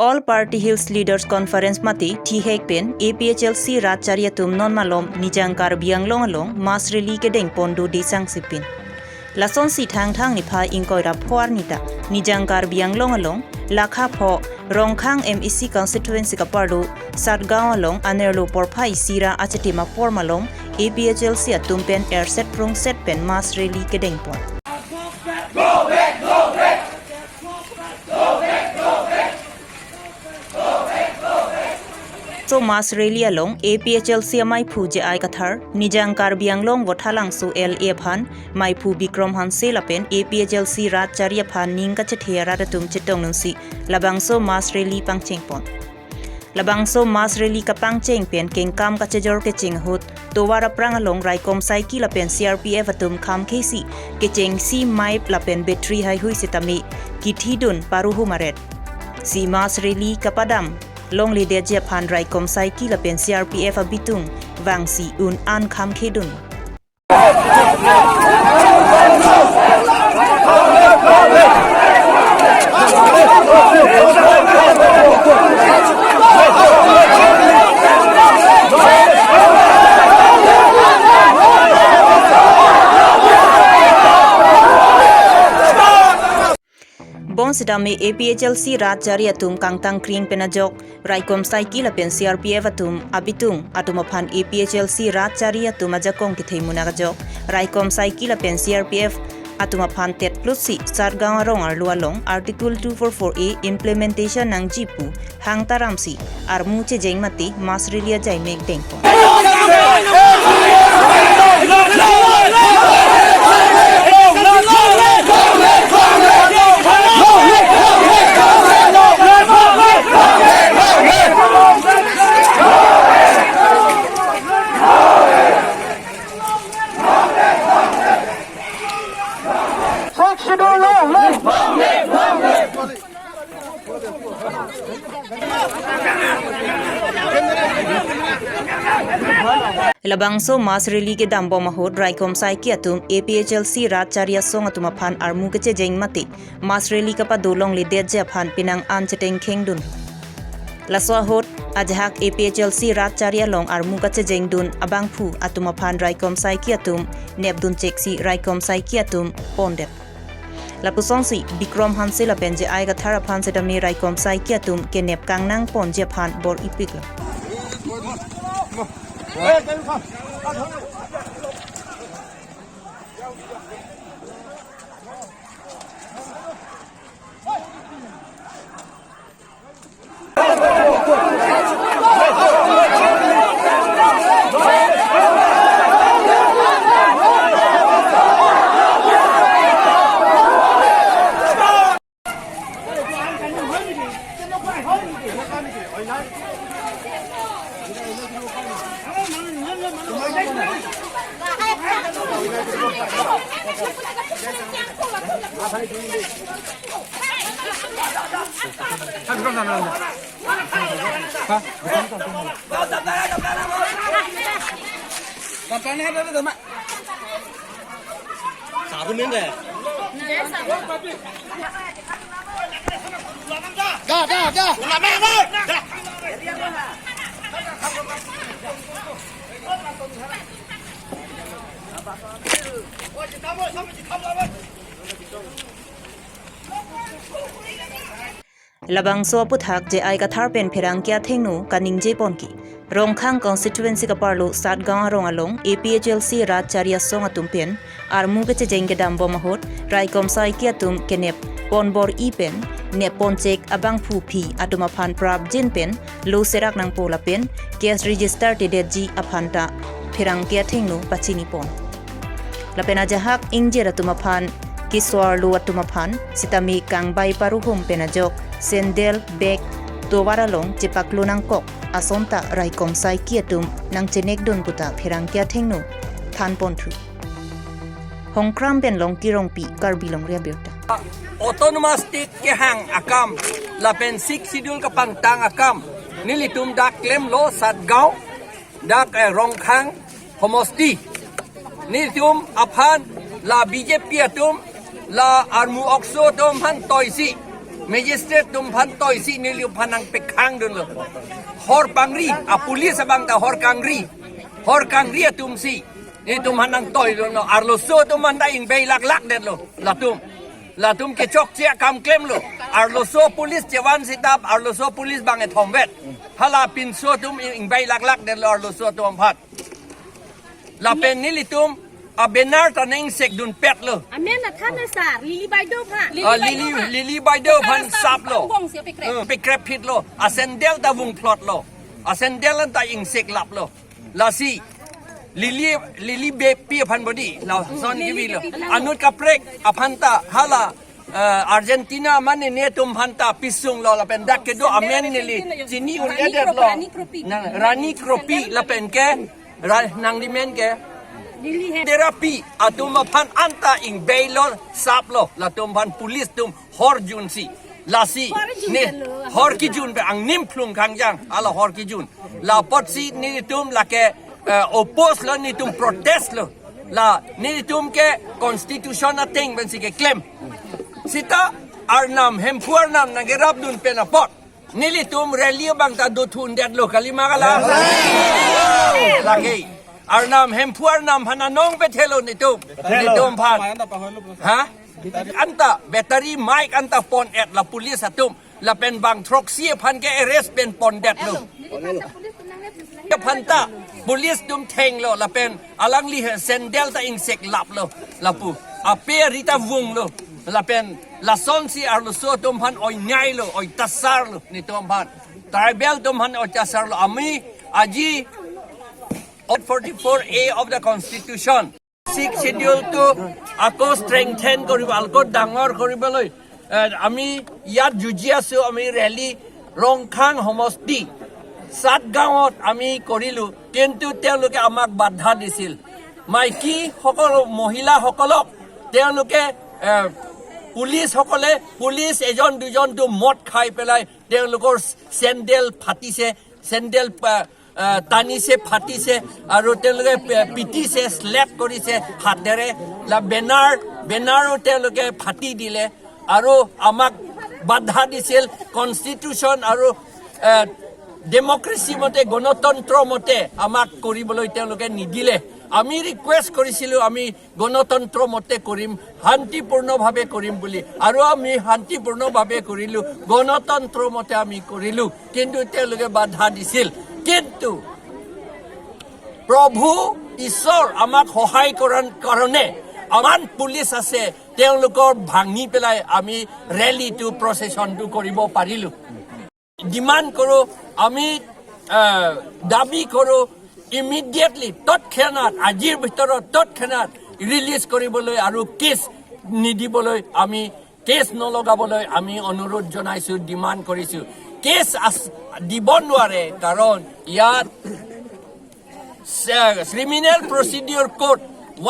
All Party Hills Leaders Conference mati thihek pen Aphlc Ratcharia tum non malom nijangkar biang long along mas reli kedeng pondu desang sipin. Lason si thang ni pha ingkoi rap phwar nita nijangkar biang long along lakha pho rongkhang MEC constituency ka pardu satgaon along anerlo porphai sira achatima formalong Aphlc atum pen airset prong set pen mas reli kedeng pon. So mas rally along Aphlc mai phu je ai kathar nijangkar biang long wothalang su Aphan mai phu bikrom han selapen Aphlc Ratcharia Aphan ning ka chethera ratum chitong nung si labang so mas rally pangcheng pon labang so mas rally ka pangcheng pen keng kam ka chejor ke ching hut towara prang along raikom cycle pen CRPF atum kham khesi ke cheng si mai lapen battery hai hui sitami Kidun paru humaret si mas rally kapadam long li de je phan rai kom sai ki la pen CRPF abitung wang si un an kham Kidun Bon sidame Aphlc Ratcharia atum kangtang kring penajok raikom cycle pen CRPF atum abitung atum aphan Aphlc Ratcharia atum ajakong kithemuna gajok raikom cycle pen CRPF atum aphan tet plus si sargaon rong arlualong article 244A implementation nang jipu hang taramsi armu che jengmati masrilia jaimek dengpo Labangso mas reli ke dambo mahod raikom sai ki atum Aphlc Ratcharia song atum aphan armu ke che jeng mati mas reli ka pa dolong le de je aphan pinang an cheteng khengdun laswa hot ajhak Aphlc Ratcharia long armu ka che jeng dun abang phu atum aphan raikom sai ki atum nebdun cheksi raikom sai ki atum pondet lapusong si bikrom hanse la benje ai ga thara phan se damni raikom sai ki atum Kenep kangnang pon je phan bor ipik la Labang so puthak je ai ka thar pen pherang kya thengnu kaning je ponki rongkhang constituency ka parlo satgaon rong along Aphlc Ratcharia song atum pen armu ke jeng ke dambo mahot raikom sai ki atum Kenep ponbor I pen ne ponchek abang phu phi atum aphan prab jin pen lo serak nang pola pen case register te de ji aphanta pherang kya thengnu pachini pon lapena jahak ingje atum aphan kiswar lu atum aphan sitami kangbai paru hom penajok sendel bag towara long chepaklo nang kok asonta raikom sai ki atum nang chenek don puta pherang kya thengnu than pon thu hongkram ben long kirong pi karbilong ria berta autonomous state ke hang akam la pen 6 schedule ka pangtang akam nilitum dak klem lo satgaon dak rongkhang homosti nilitum aphan la BJP atum la armu okso tom han toisi Magistrate tumpan toy si niliu panang pekang dulu. Hor pangri, pulis abang ta hor kangri. Hor kangri tum si. Ni tum hanang toy dulu. Arlo so tum manda ing bay lak det lo. Latum ke chok cia kam klem lo. Arlo so pulis cewan sitap arlo so pulis bang et homvet. Hala pin so tum ing bay lak det lo arlo so tum pat. La pen nilitum benar taneng sek dun pet lo. Amen naท่านนะสาลิลี่ไบเดอร์ค่ะ Lili by the pan sap lo. วงเสียไปแกรบ Pe krep hit lo. Asendel da wung plot lo. Asendel ta ing sek lap lo. La si Lili be pi pan body. La son gibi lo. Anut ka prek apanta hala Argentina man ne tum hanta pisung lo la pen dak kedo amen nili sini un edet lo. Rani kropi la pen ke nang dimen ke terapi atum pan anta ing bailo saplo la tum pan pulis tum hor junsi lasi ne hor ki jun be ang nim plung kang jang ala hor ki jun la pot si ni tum la ke opos lo ni tum protest lo la ni tum ke constitution na ting ben si ke claim sita arnam hempuar nam nagerap dun penapot nili tum relio bang ta do thun det lo kalima kala lagi Arnam hempuar nam hananong betelo nitum pan ha anta battery mic anta pon et la police atum la pen bang troxy pan ke arrest pen pon det lo ke panta police tum theng lo la pen alang li sendel ta insect lap lo la pu ape rita wung lo la pen la son si arlo so tum pan oi nyai lo oi tasar lo ni tum pan tribal tum pan oi tasar lo ami aji 44A of the Constitution. 6 schedule to ako strengthen koribo alko dangor koriboloi ami yat jujiasu ami rally rongkhang homosti 7 gaঁৱত আমি কৰিলো কিন্তু তেওঁলোকে আমাক বাধা দিছিল মাইকী সকল মহিলা সকলক তেওঁলোকে পুলিচ এজন দুজনটো মদ খাই পেলাই তেওঁলোকৰ চেন্ডেল ফাটিছে চেন্ডেল টানিছে ফাটিছে আৰু তেওঁলোকে পিটিছে স্লেপ কৰিছে হাতেৰে লা বেনাৰো তেওঁলোকে ফাটি দিলে আৰু আমাক বাধা দিছিল কনষ্টিটিউচন আৰু ডেমক্ৰেসি মতে গণতন্ত্ৰ মতে আমাক কৰিবলৈ তেওঁলোকে নিদিলে আমি ৰিকুৱেষ্ট কৰিছিলো আমি গণতন্ত্ৰ মতে কৰিম শান্তিপূৰ্ণভাৱে কৰিম বুলি আৰু আমি শান্তিপূৰ্ণভাৱে কৰিলো গণতন্ত্ৰ মতে আমি কৰিলো কিন্তু তেওঁলোকে বাধা দিছিল কিন্তু প্ৰভু ঈশ্বৰ আমাক সহায় কৰাৰ কাৰণে আমাৰ পুলিচ আছে তেওঁলোকৰ ভাঙি পেলাই আমি ৰেলীটো প্ৰচেছনটো কৰিব পাৰিলো ডিমান্ড কৰো আমি দাবী কৰো ইমিডিয়েটলি তৎক্ষণাত আজিৰ ভিতৰত তৎক্ষণাত ৰিলিজ কৰিবলৈ আৰু কেছ নিদিবলৈ আমি কেছ নলগাবলৈ আমি অনুৰোধ জনাইছো ডিমান্ড কৰিছো কেছ দিব নোৱাৰে কাৰণ ইয়াত ক্ৰিমিনেল প্ৰচিডিউৰ কোড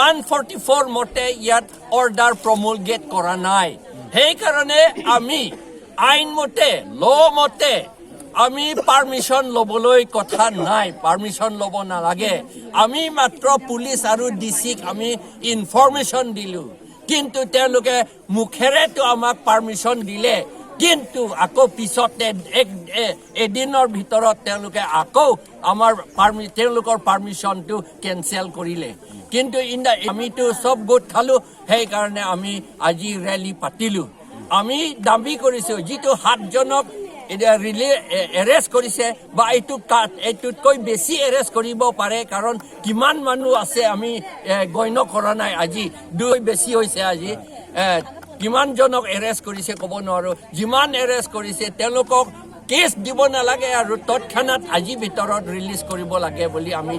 144 মতে ইয়াত অৰ্ডাৰ প্ৰমুলগেট কৰা নাই সেইকাৰণে আমি আইন মতে ল মতে আমি পাৰমিশন লবলৈ কথা নাই পাৰমিশন লব নালাগে আমি মাত্ৰ পুলিচ আৰু ডিসিক আমি ইনফৰমেশন দিলু কিন্তু তেওঁলোকে মুখেৰে তো আমাক পাৰমিশন দিলে কিন্তু আকৌ পিছতে এদিনৰ ভিতৰত তেওঁলোকে আকৌ আমাৰ তেওঁলোকৰ পাৰমিশনটো ক্যান্সেল কৰিলে কিন্তু আমিতো সব গোট খালো সেই কাৰণে আমি আজি ৰেলী পাতিলো আমি দাবী কৰিছো যিটো 7 জনক এৰেষ্ট কৰিছে বা এইটোতকৈ বেছি এৰেষ্ট কৰিব পাৰে কাৰণ কিমান মানুহ আছে আমি গণ্য কৰা নাই আজি দুই বেছি হৈছে আজি কিমান জনক এৰেষ্ট কৰিছে ক'ব নোৱাৰো যিমান এৰেষ্ট কৰিছে তেওঁলোকক কেছ দিব নালাগে আৰু তৎক্ষণাত আজি ভিতৰত ৰিলিজ কৰিব লাগে বুলি আমি